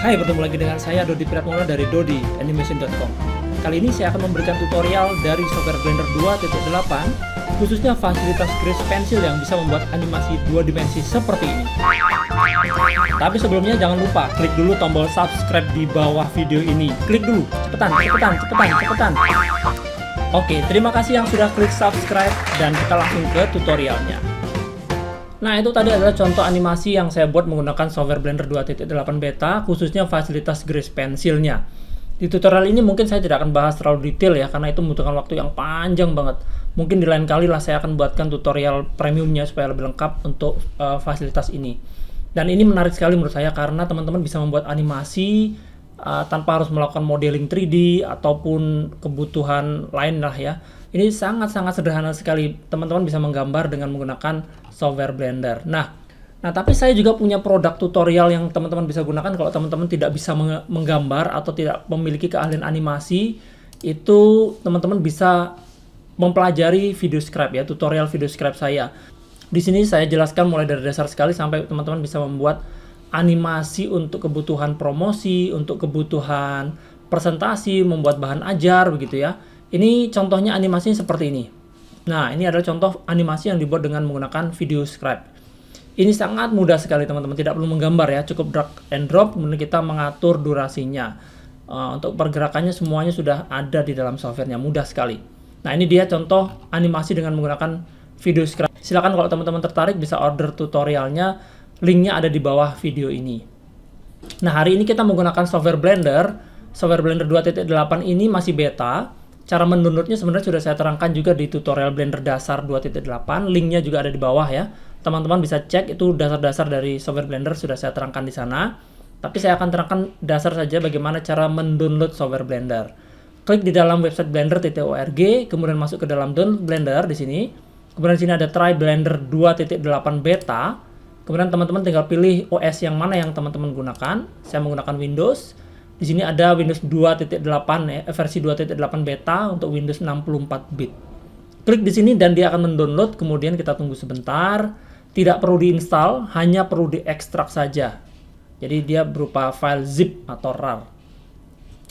Hai, bertemu lagi dengan saya Dodi Piratmono dari dodianimation.com. Kali ini saya akan memberikan tutorial dari software Blender 2.8, khususnya fasilitas Grace Pencil yang bisa membuat animasi 2 dimensi seperti ini. Tapi sebelumnya jangan lupa klik dulu tombol subscribe di bawah video ini. Klik dulu, cepetan. Oke, terima kasih yang sudah klik subscribe dan kita langsung ke tutorialnya. Nah, itu tadi adalah contoh animasi yang saya buat menggunakan software Blender 2.8 beta, khususnya fasilitas Grace Pencil-nya. Di tutorial ini mungkin saya tidak akan bahas terlalu detail ya, karena itu membutuhkan waktu yang panjang banget. Mungkin di lain kali lah saya akan buatkan tutorial premiumnya supaya lebih lengkap untuk fasilitas ini. Dan ini menarik sekali menurut saya karena teman-teman bisa membuat animasi tanpa harus melakukan modeling 3D ataupun kebutuhan lain lah ya. Ini sangat-sangat sederhana sekali. Teman-teman bisa menggambar dengan menggunakan software Blender. Nah, tapi saya juga punya produk tutorial yang teman-teman bisa gunakan kalau teman-teman tidak bisa menggambar atau tidak memiliki keahlian animasi. Itu teman-teman bisa mempelajari VideoScribe ya, tutorial VideoScribe saya. Di sini saya jelaskan mulai dari dasar sekali sampai teman-teman bisa membuat animasi untuk kebutuhan promosi, untuk kebutuhan presentasi, membuat bahan ajar begitu ya. Ini contohnya animasinya seperti ini. Nah, ini adalah contoh animasi yang dibuat dengan menggunakan VideoScribe. Ini sangat mudah sekali teman-teman, tidak perlu menggambar ya, cukup drag and drop, kemudian kita mengatur durasinya. Untuk pergerakannya semuanya sudah ada di dalam softwarenya, mudah sekali. Nah, ini dia contoh animasi dengan menggunakan VideoScribe. Silakan kalau teman-teman tertarik bisa order tutorialnya, linknya ada di bawah video ini. Nah, hari ini kita menggunakan software Blender 2.8 ini masih beta. Cara mendownloadnya sebenarnya sudah saya terangkan juga di tutorial Blender dasar 2.8, linknya juga ada di bawah ya. Teman-teman bisa cek, itu dasar-dasar dari software Blender sudah saya terangkan di sana. Tapi saya akan terangkan dasar saja bagaimana cara mendownload software Blender. Klik di dalam website blender.org, kemudian masuk ke dalam download Blender di sini. Kemudian di sini ada try Blender 2.8 beta. Kemudian teman-teman tinggal pilih OS yang mana yang teman-teman gunakan. Saya menggunakan Windows. Di sini ada Windows 2.8 ya, versi 2.8 beta untuk Windows 64 bit. Klik di sini dan dia akan mendownload, kemudian kita tunggu sebentar. Tidak perlu diinstal, hanya perlu diekstrak saja. Jadi dia berupa file zip atau RAR.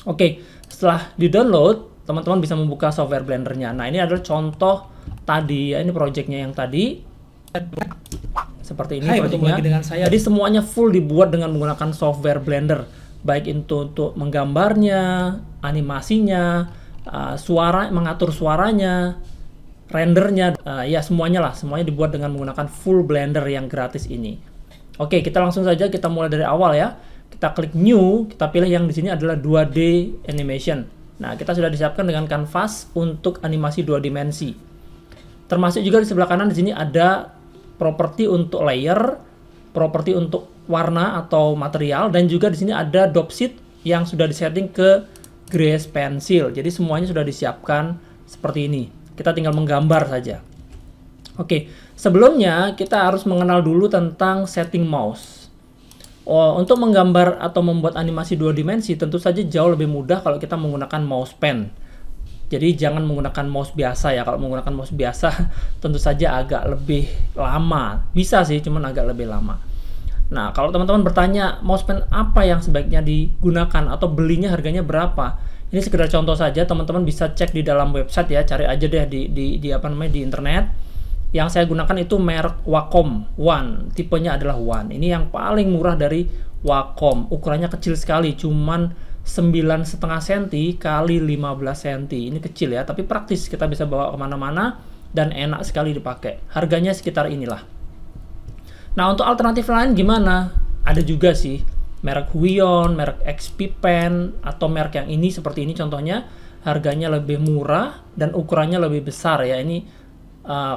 Oke, setelah di-download, teman-teman bisa membuka software Blender-nya. Nah, ini adalah contoh tadi ya, ini projectnya yang tadi. Seperti ini projectnya. Jadi semuanya full dibuat dengan menggunakan software Blender. Baik itu untuk menggambarnya, animasinya, mengatur suaranya, rendernya, ya semuanya dibuat dengan menggunakan full Blender yang gratis ini. Oke, kita langsung saja kita mulai dari awal ya. Kita klik New, kita pilih yang di sini adalah 2D Animation. Nah, kita sudah disiapkan dengan kanvas untuk animasi 2 dimensi. Termasuk juga di sebelah kanan di sini ada properti untuk layer, properti untuk warna atau material, dan juga di sini ada dropsheet yang sudah disetting ke Grace Pencil. Jadi semuanya sudah disiapkan seperti ini. Kita tinggal menggambar saja. Oke, sebelumnya kita harus mengenal dulu tentang setting mouse. Untuk menggambar atau membuat animasi 2 dimensi tentu saja jauh lebih mudah kalau kita menggunakan mouse pen. Jadi jangan menggunakan mouse biasa ya. Kalau menggunakan mouse biasa tentu saja agak lebih lama. Bisa sih, cuman agak lebih lama. Nah, kalau teman-teman bertanya mousepad apa yang sebaiknya digunakan atau belinya harganya berapa? Ini sekedar contoh saja, teman-teman bisa cek di dalam website ya, cari aja deh di internet. Yang saya gunakan itu merek Wacom One, tipenya adalah One. Ini yang paling murah dari Wacom. Ukurannya kecil sekali, cuman 9,5 cm kali 15 cm. Ini kecil ya, tapi praktis, kita bisa bawa kemana-mana dan enak sekali dipakai. Harganya sekitar inilah. Nah, untuk alternatif lain gimana? Ada juga sih, merek Huion, merek XP Pen, atau merek yang ini seperti ini contohnya, harganya lebih murah dan ukurannya lebih besar ya. Ini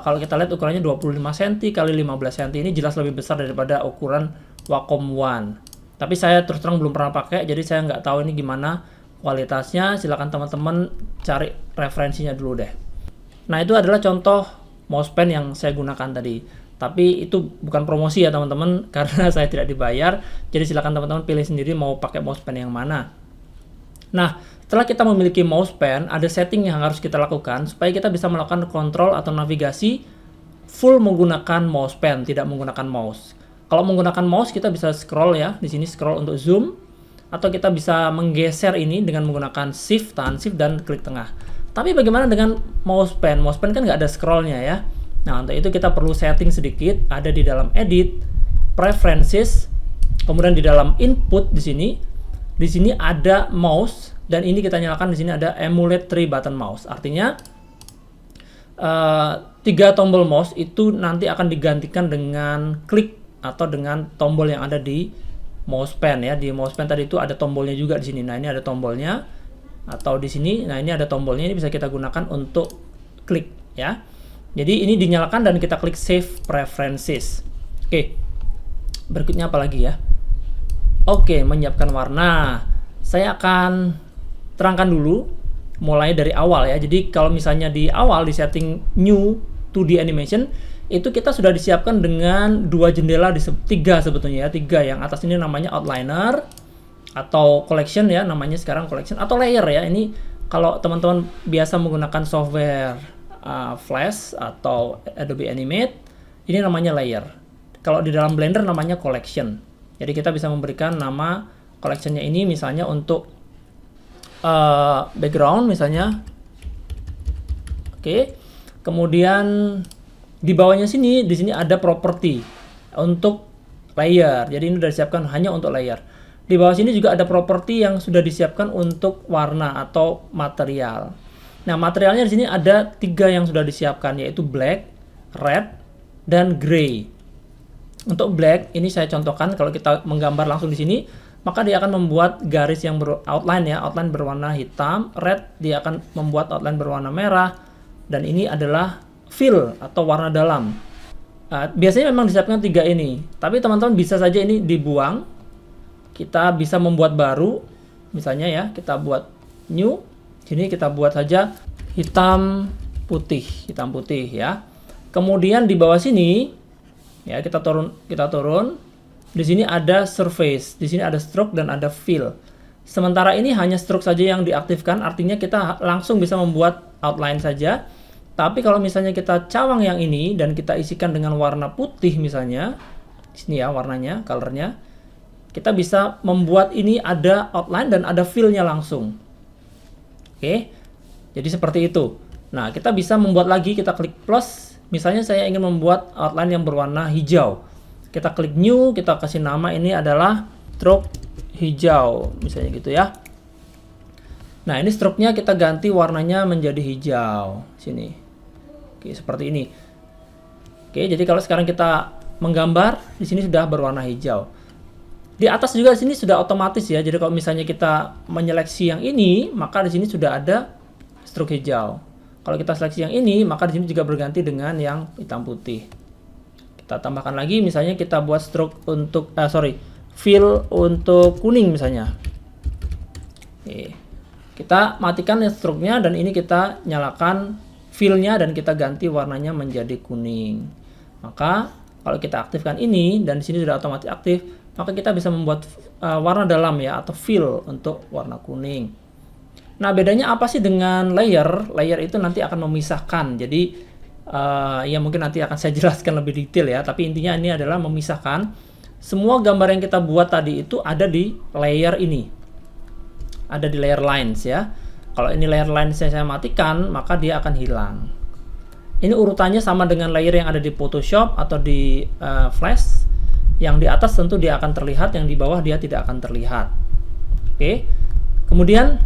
kalau kita lihat ukurannya 25 cm kali 15 cm, ini jelas lebih besar daripada ukuran Wacom One. Tapi saya terus terang belum pernah pakai, jadi saya nggak tahu ini gimana kualitasnya. Silakan teman-teman cari referensinya dulu deh. Nah, itu adalah contoh mousepad yang saya gunakan tadi. Tapi itu bukan promosi ya teman-teman, karena saya tidak dibayar. Jadi silakan teman-teman pilih sendiri mau pakai mousepad yang mana. Nah, setelah kita memiliki mousepad, ada setting yang harus kita lakukan supaya kita bisa melakukan kontrol atau navigasi full menggunakan mousepad, tidak menggunakan mouse. Kalau menggunakan mouse kita bisa scroll ya, di sini scroll untuk zoom. atau kita bisa menggeser ini dengan menggunakan shift, tahan shift dan klik tengah. Tapi bagaimana dengan mouse pen? Mouse pen kan nggak ada scrollnya ya. Nah, untuk itu kita perlu setting sedikit, ada di dalam edit, preferences, kemudian di dalam input di sini. Di sini ada mouse dan ini kita nyalakan, di sini ada emulate 3 button mouse. Artinya 3 tombol mouse itu nanti akan digantikan dengan klik atau dengan tombol yang ada di mouse pen ya. Di mouse pen tadi itu ada tombolnya juga di sini. Nah, ini ada tombolnya atau di sini. Nah, ini ada tombolnya, ini bisa kita gunakan untuk klik ya. Jadi ini dinyalakan dan kita klik save preferences. Oke. Berikutnya apa lagi ya? Oke, menyiapkan warna. Saya akan terangkan dulu mulai dari awal ya. Jadi kalau misalnya di awal di setting new 2D animation itu kita sudah disiapkan dengan 2 jendela di 3 sebetulnya ya. 3 yang atas ini namanya outliner atau collection ya, namanya sekarang collection atau layer ya. Ini kalau teman-teman biasa menggunakan software Flash atau Adobe Animate, ini namanya layer. Kalau di dalam Blender namanya collection. Jadi kita bisa memberikan nama collectionnya ini misalnya untuk background misalnya. Oke. Kemudian di bawahnya sini, di sini ada property untuk layer. Jadi ini sudah disiapkan hanya untuk layer. Di bawah sini juga ada property yang sudah disiapkan untuk warna atau material. Nah, materialnya di sini ada 3 yang sudah disiapkan, yaitu black, red, dan gray. Untuk black, ini saya contohkan kalau kita menggambar langsung di sini, maka dia akan membuat garis yang outline ya, outline berwarna hitam. Red, dia akan membuat outline berwarna merah, dan ini adalah fill atau warna dalam. Biasanya memang disiapkan 3 ini, tapi teman-teman bisa saja ini dibuang. Kita bisa membuat baru, misalnya ya, kita buat new. Sini kita buat saja hitam putih ya. Kemudian di bawah sini ya, kita turun. Di sini ada surface, di sini ada stroke dan ada fill. Sementara ini hanya stroke saja yang diaktifkan, artinya kita langsung bisa membuat outline saja. Tapi kalau misalnya kita cawang yang ini dan kita isikan dengan warna putih misalnya, di sini ya warnanya, colornya, kita bisa membuat ini ada outline dan ada fill-nya langsung. Oke, jadi seperti itu. Nah, kita bisa membuat lagi, kita klik plus. Misalnya saya ingin membuat outline yang berwarna hijau. Kita klik new, kita kasih nama ini adalah stroke hijau, misalnya gitu ya. Nah, ini stroke-nya kita ganti warnanya menjadi hijau. Sini. Oke, seperti ini. Oke, jadi kalau sekarang kita menggambar, di sini sudah berwarna hijau. Di atas juga di sini sudah otomatis ya. Jadi kalau misalnya kita menyeleksi yang ini, maka di sini sudah ada stroke hijau. Kalau kita seleksi yang ini, maka di sini juga berganti dengan yang hitam putih. Kita tambahkan lagi, misalnya kita buat stroke untuk fill untuk kuning misalnya. Oke. Kita matikan stroke-nya dan ini kita nyalakan fill-nya dan kita ganti warnanya menjadi kuning. Maka kalau kita aktifkan ini dan di sini sudah otomatis aktif, maka kita bisa membuat warna dalam ya atau fill untuk warna kuning. Nah, bedanya apa sih dengan layer? Layer itu nanti akan memisahkan. Jadi ya mungkin nanti akan saya jelaskan lebih detail ya, tapi intinya ini adalah memisahkan. Semua gambar yang kita buat tadi itu ada di layer ini. Ada di layer lines ya. Kalau ini layer lines saya matikan, maka dia akan hilang. Ini urutannya sama dengan layer yang ada di Photoshop atau di Flash. Yang di atas tentu dia akan terlihat, yang di bawah dia tidak akan terlihat. Oke. Kemudian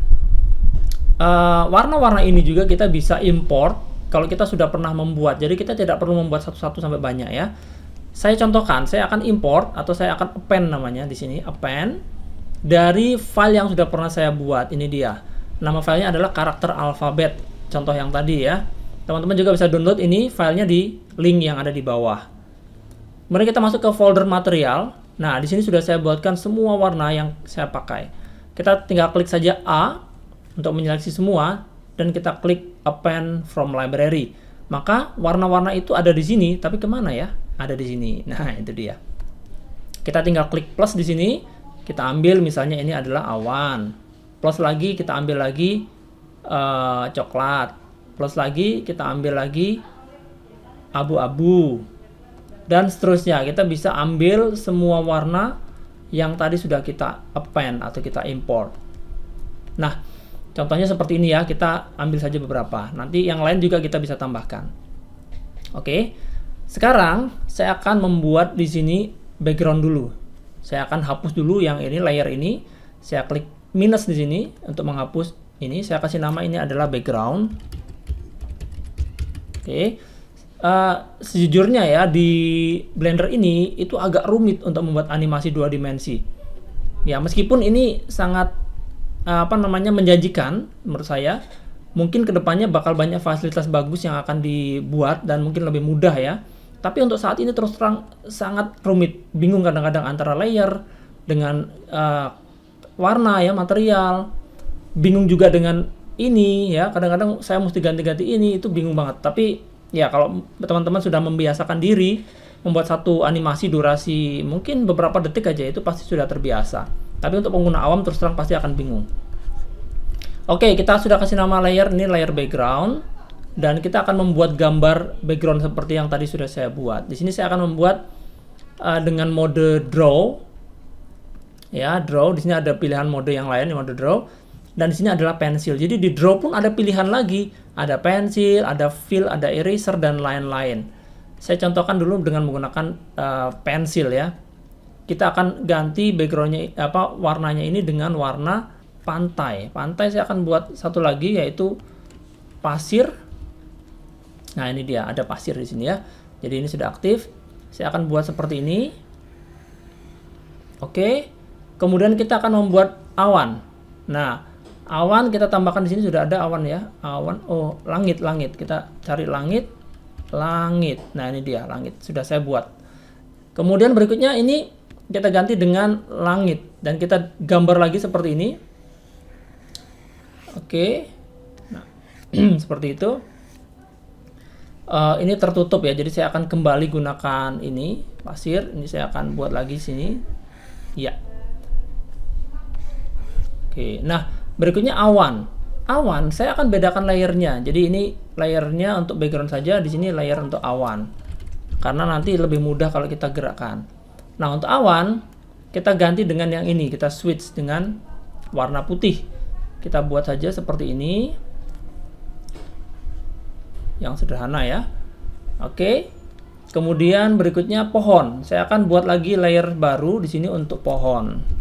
warna-warna ini juga kita bisa import kalau kita sudah pernah membuat. Jadi kita tidak perlu membuat satu-satu sampai banyak ya. Saya contohkan, saya akan import atau saya akan append namanya di sini, append dari file yang sudah pernah saya buat. Ini dia. Nama filenya adalah karakter alfabet. Contoh yang tadi ya. Teman-teman juga bisa download ini filenya di link yang ada di bawah. Kemudian kita masuk ke folder material. Nah, di sini sudah saya buatkan semua warna yang saya pakai. Kita tinggal klik saja A untuk menyeleksi semua dan kita klik append from library. Maka warna-warna itu ada di sini, tapi kemana ya? Ada di sini. Nah, itu dia. Kita tinggal klik plus di sini. Kita ambil misalnya ini adalah awan. Plus lagi kita ambil lagi coklat. Plus lagi kita ambil lagi abu-abu. Dan seterusnya, kita bisa ambil semua warna yang tadi sudah kita append atau kita import. Nah, contohnya seperti ini ya, kita ambil saja beberapa. Nanti yang lain juga kita bisa tambahkan. Oke. Sekarang saya akan membuat di sini background dulu. Saya akan hapus dulu yang ini, layer ini. Saya klik minus di sini untuk menghapus ini. Saya kasih nama ini adalah background. Oke. Sejujurnya ya, di Blender ini itu agak rumit untuk membuat animasi 2 dimensi. Ya, meskipun ini sangat menjanjikan menurut saya. Mungkin kedepannya bakal banyak fasilitas bagus yang akan dibuat dan mungkin lebih mudah ya. Tapi untuk saat ini terus terang sangat rumit, bingung kadang-kadang antara layer dengan warna ya, material, bingung juga dengan ini ya. Kadang-kadang saya mesti ganti-ganti ini, itu bingung banget. Tapi ya, kalau teman-teman sudah membiasakan diri membuat satu animasi durasi mungkin beberapa detik aja, itu pasti sudah terbiasa. Tapi untuk pengguna awam terus terang pasti akan bingung. Oke, kita sudah kasih nama layer, ini layer background, dan kita akan membuat gambar background seperti yang tadi sudah saya buat. Di sini saya akan membuat dengan mode draw. Ya, draw. Di sini ada pilihan mode yang lain, mode draw. Dan di sini adalah pensil. Jadi di draw pun ada pilihan lagi, ada pensil, ada fill, ada eraser dan lain-lain. Saya contohkan dulu dengan menggunakan pensil ya. Kita akan ganti backgroundnya warnanya ini dengan warna pantai. Pantai saya akan buat satu lagi yaitu pasir. Nah, ini dia, ada pasir di sini ya. Jadi ini sudah aktif. Saya akan buat seperti ini. Oke. Kemudian kita akan membuat awan. Nah, awan kita tambahkan di sini sudah ada awan ya. Awan, oh, langit. Kita cari langit. Nah, ini dia langit. Sudah saya buat. Kemudian berikutnya ini kita ganti dengan langit dan kita gambar lagi seperti ini. Oke. Nah, seperti itu. Ini tertutup ya. Jadi saya akan kembali gunakan ini pasir. Ini saya akan buat lagi sini. Ya. Oke. Nah, berikutnya awan. Awan, saya akan bedakan layernya. Jadi ini layernya untuk background saja, di sini layer untuk awan. Karena nanti lebih mudah kalau kita gerakkan. Nah, untuk awan, kita ganti dengan yang ini. Kita switch dengan warna putih. Kita buat saja seperti ini. Yang sederhana ya. Oke. Kemudian berikutnya pohon. Saya akan buat lagi layer baru di sini untuk pohon.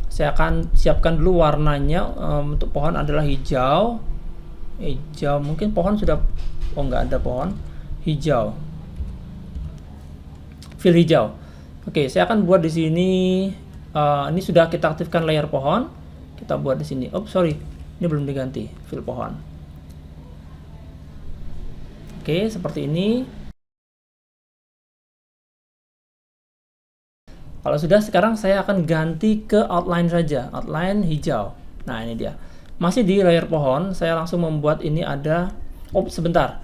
Saya akan siapkan dulu warnanya. Untuk pohon adalah hijau. Hijau, mungkin pohon sudah, oh nggak ada pohon. Hijau. Fill hijau. Oke, saya akan buat di sini. Ini sudah kita aktifkan layer pohon. Kita buat di sini. Oh, sorry, ini belum diganti. Fill pohon. Oke, seperti ini. Kalau sudah, sekarang saya akan ganti ke outline saja, outline hijau. Nah, ini dia. Masih di layer pohon, saya langsung membuat ini ada. Oh, sebentar.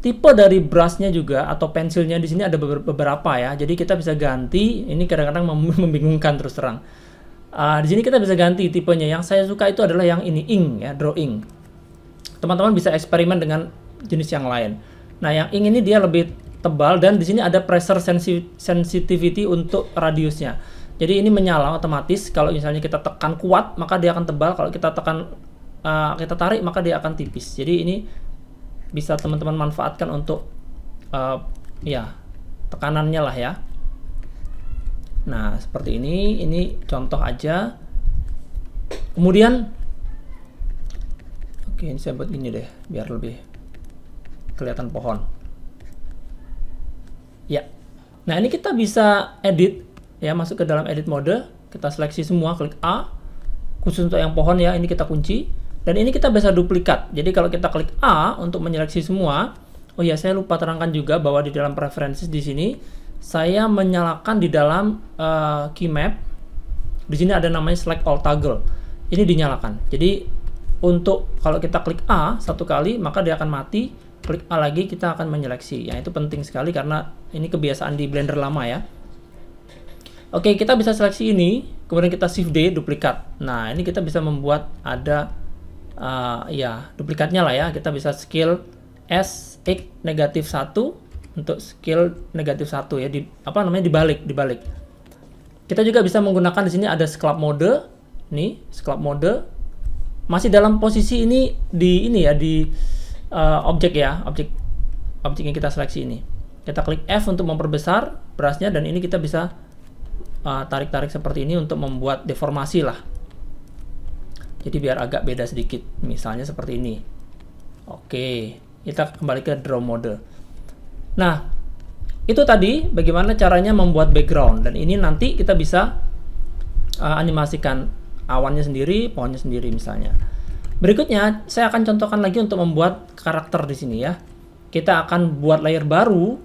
Tipe dari brushnya juga atau pensilnya di sini ada beberapa ya. Jadi kita bisa ganti. Ini kadang-kadang membingungkan terus terang. Di sini kita bisa ganti tipenya. Yang saya suka itu adalah yang ini, ink ya, draw ink. Teman-teman bisa eksperimen dengan jenis yang lain. Nah, yang ink ini dia lebih tebal dan di sini ada pressure sensitivity untuk radiusnya. Jadi ini menyala otomatis. Kalau misalnya kita tekan kuat, maka dia akan tebal. Kalau kita tekan kita tarik, maka dia akan tipis. Jadi ini bisa teman-teman manfaatkan untuk ya tekanannya lah ya. Nah, seperti ini contoh aja. Kemudian oke, ini saya buat gini deh biar lebih kelihatan pohon. Ya. Nah, ini kita bisa edit ya, masuk ke dalam edit mode, kita seleksi semua, klik A. Khusus untuk yang pohon ya, ini kita kunci. Dan ini kita bisa duplikat. Jadi kalau kita klik A untuk menyeleksi semua, oh ya, saya lupa terangkan juga bahwa di dalam preferences di sini saya menyalakan di dalam key map. Di sini ada namanya select all toggle. Ini dinyalakan. Jadi untuk kalau kita klik A satu kali, maka dia akan mati. Klik A lagi, kita akan menyeleksi. Ya, itu penting sekali karena ini kebiasaan di Blender lama ya. Oke, kita bisa seleksi ini, kemudian kita Shift D, duplikat. Nah, ini kita bisa membuat ada ya duplikatnya lah ya. Kita bisa scale S, X, -1 untuk scale -1 ya, dibalik. Kita juga bisa menggunakan di sini ada scrub mode. Nih, scrub mode. Masih dalam posisi ini di objek ya, objek yang kita seleksi ini. Kita klik F untuk memperbesar brushnya, dan ini kita bisa tarik-tarik seperti ini untuk membuat deformasi lah. Jadi biar agak beda sedikit, misalnya seperti ini. Oke, kita kembali ke draw mode. Nah, itu tadi bagaimana caranya membuat background, dan ini nanti kita bisa animasikan awannya sendiri, pohonnya sendiri misalnya. Berikutnya saya akan contohkan lagi untuk membuat karakter di sini ya. Kita akan buat layer baru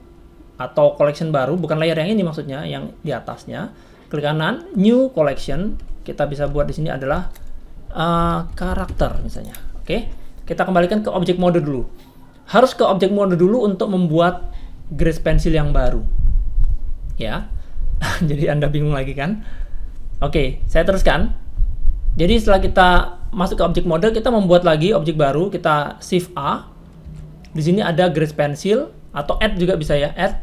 atau collection baru, bukan layer yang ini maksudnya, yang di atasnya. Klik kanan, new collection. Kita bisa buat di sini adalah karakter misalnya. Oke, kita kembalikan ke object mode dulu. Harus ke object mode dulu untuk membuat Grace Pencil yang baru. Ya. Jadi Anda bingung lagi kan? Oke, saya teruskan. Jadi setelah kita masuk ke object mode, kita membuat lagi objek baru, kita Shift A. Di sini ada Grace Pencil atau add juga bisa ya, add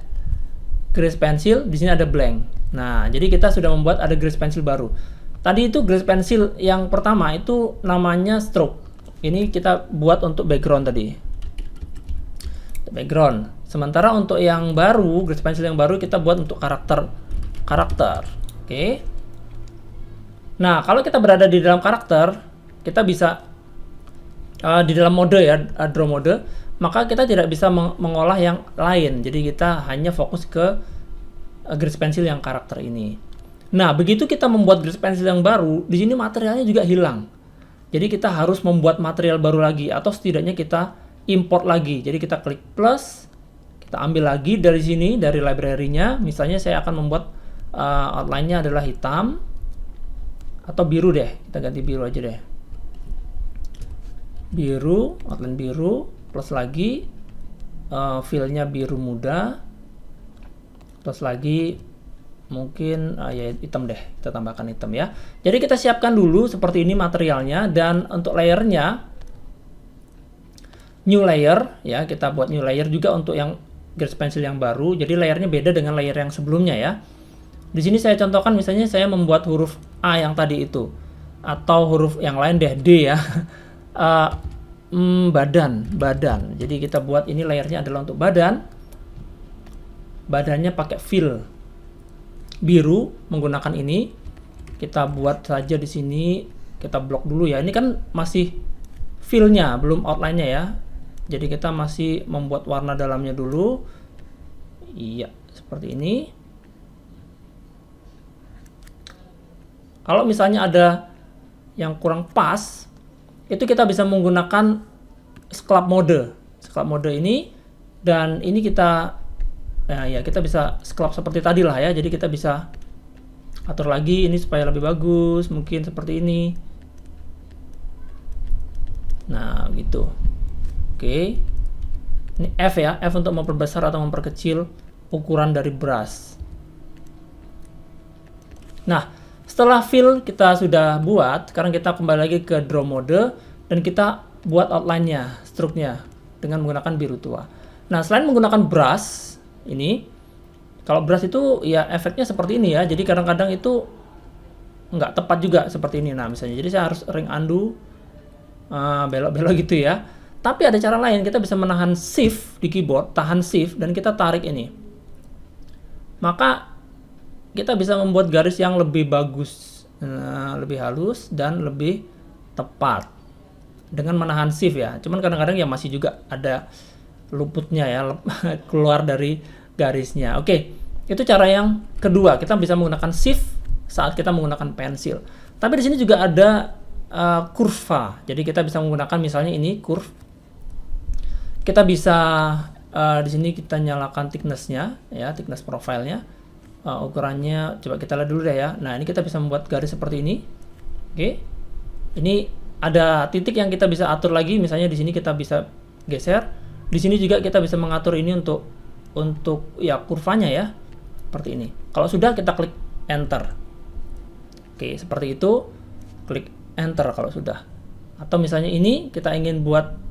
Grace Pencil, di sini ada blank. Nah, jadi kita sudah membuat ada Grace Pencil baru. Tadi itu Grace Pencil yang pertama itu namanya stroke. Ini kita buat untuk background tadi. Background. Sementara untuk yang baru, Grace Pencil yang baru kita buat untuk karakter. Oke. Nah, kalau kita berada di dalam karakter, kita bisa di dalam mode ya, draw mode, maka kita tidak bisa mengolah yang lain. Jadi kita hanya fokus ke Grace Pencil yang karakter ini. Nah, begitu kita membuat Grace Pencil yang baru, di sini materialnya juga hilang. Jadi kita harus membuat material baru lagi, atau setidaknya kita import lagi. Jadi kita klik plus, kita ambil lagi dari sini, dari library-nya. Misalnya saya akan membuat outline-nya adalah hitam atau biru deh. Kita ganti biru aja deh. Biru, outline biru, plus lagi fill-nya biru muda, plus lagi mungkin ya hitam deh, kita tambahkan hitam ya. Jadi kita siapkan dulu seperti ini materialnya, dan untuk layernya new layer ya, kita buat new layer juga untuk yang Grace Pencil yang baru. Jadi layernya beda dengan layer yang sebelumnya ya. Di sini saya contohkan misalnya saya membuat huruf A yang tadi itu, atau huruf yang lain deh, D ya. Badan. Jadi kita buat ini layernya adalah untuk badan. Badannya pakai fill biru menggunakan ini. Kita buat saja di sini, kita blok dulu ya. Ini kan masih fill-nya, belum outline-nya ya. Jadi kita masih membuat warna dalamnya dulu. Iya, seperti ini. Kalau misalnya ada yang kurang pas, itu kita bisa menggunakan scrub mode. Scrub mode ini, dan ini kita kita bisa scrub seperti tadi lah ya. Jadi kita bisa atur lagi ini supaya lebih bagus, mungkin seperti ini. Nah, gitu. Oke. Ini F ya, F untuk memperbesar atau memperkecil ukuran dari brush. Nah, setelah fill kita sudah buat, sekarang kita kembali lagi ke draw mode dan kita buat outline-nya, stroke-nya dengan menggunakan biru tua. Nah, selain menggunakan brush ini, kalau brush itu ya efeknya seperti ini ya. Jadi kadang-kadang itu nggak tepat juga seperti ini. Nah, misalnya, jadi saya harus ring undo, belok-belok gitu ya. Tapi ada cara lain, kita bisa menahan shift di keyboard, tahan shift dan kita tarik ini. Maka kita bisa membuat garis yang lebih bagus, lebih halus dan lebih tepat dengan menahan shift ya. Cuman kadang-kadang ya masih juga ada luputnya ya, keluar dari garisnya. Oke, itu cara yang kedua. Kita bisa menggunakan shift saat kita menggunakan pensil. Tapi di sini juga ada kurva. Jadi kita bisa menggunakan misalnya ini curve. Kita bisa di sini kita nyalakan thickness-nya ya, thickness profile-nya. Ukurannya coba kita lihat dulu deh ya. Nah, ini kita bisa membuat garis seperti ini. Oke. Ini ada titik yang kita bisa atur lagi, misalnya di sini kita bisa geser. Di sini juga kita bisa mengatur ini untuk ya kurvanya ya. Seperti ini. Kalau sudah kita klik enter. Oke, seperti itu. Klik enter kalau sudah. Atau misalnya ini kita ingin buat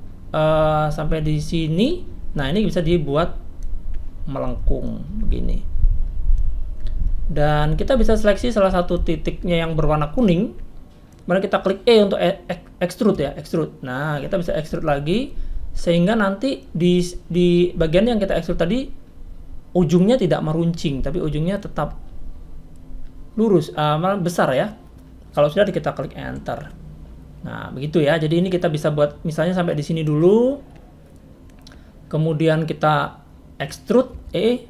sampai di sini. Nah, ini bisa dibuat melengkung begini. Dan kita bisa seleksi salah satu titiknya yang berwarna kuning. Kemudian kita klik E untuk extrude ya, extrude. Nah, kita bisa extrude lagi sehingga nanti di bagian yang kita extrude tadi ujungnya tidak meruncing, tapi ujungnya tetap lurus, besar ya. Kalau sudah kita klik enter. Nah, begitu ya. Jadi ini kita bisa buat misalnya sampai di sini dulu. Kemudian kita extrude E.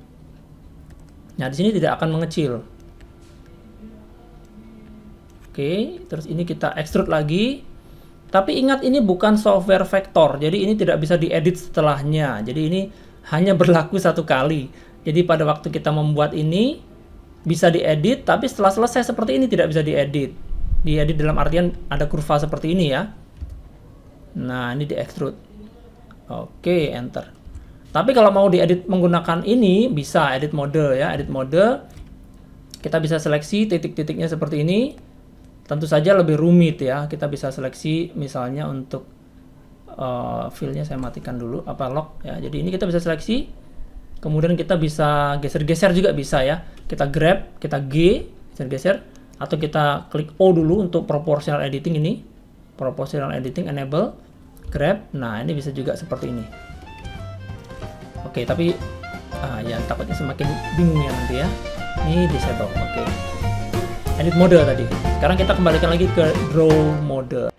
Nah, di sini tidak akan mengecil. Oke, terus ini kita extrude lagi. Tapi ingat ini bukan software vektor. Jadi ini tidak bisa diedit setelahnya. Jadi ini hanya berlaku satu kali. Jadi pada waktu kita membuat ini bisa diedit, tapi setelah selesai seperti ini tidak bisa diedit. Diedit dalam artian ada kurva seperti ini ya. Nah, ini di extrude. Oke, enter. Tapi kalau mau diedit menggunakan ini, bisa edit mode ya, edit mode. Kita bisa seleksi titik-titiknya seperti ini. Tentu saja lebih rumit ya. Kita bisa seleksi misalnya untuk fill-nya saya matikan dulu, lock ya. Jadi ini kita bisa seleksi. Kemudian kita bisa geser-geser juga bisa ya. Kita grab, kita G, geser-geser. Atau kita klik O dulu untuk proportional editing ini. Proportional editing enable, grab. Nah, ini bisa juga seperti ini. Oke, tapi ya takutnya semakin bingung ya nanti ya. Ini disable. Oke. Edit mode tadi. Sekarang kita kembalikan lagi ke draw mode.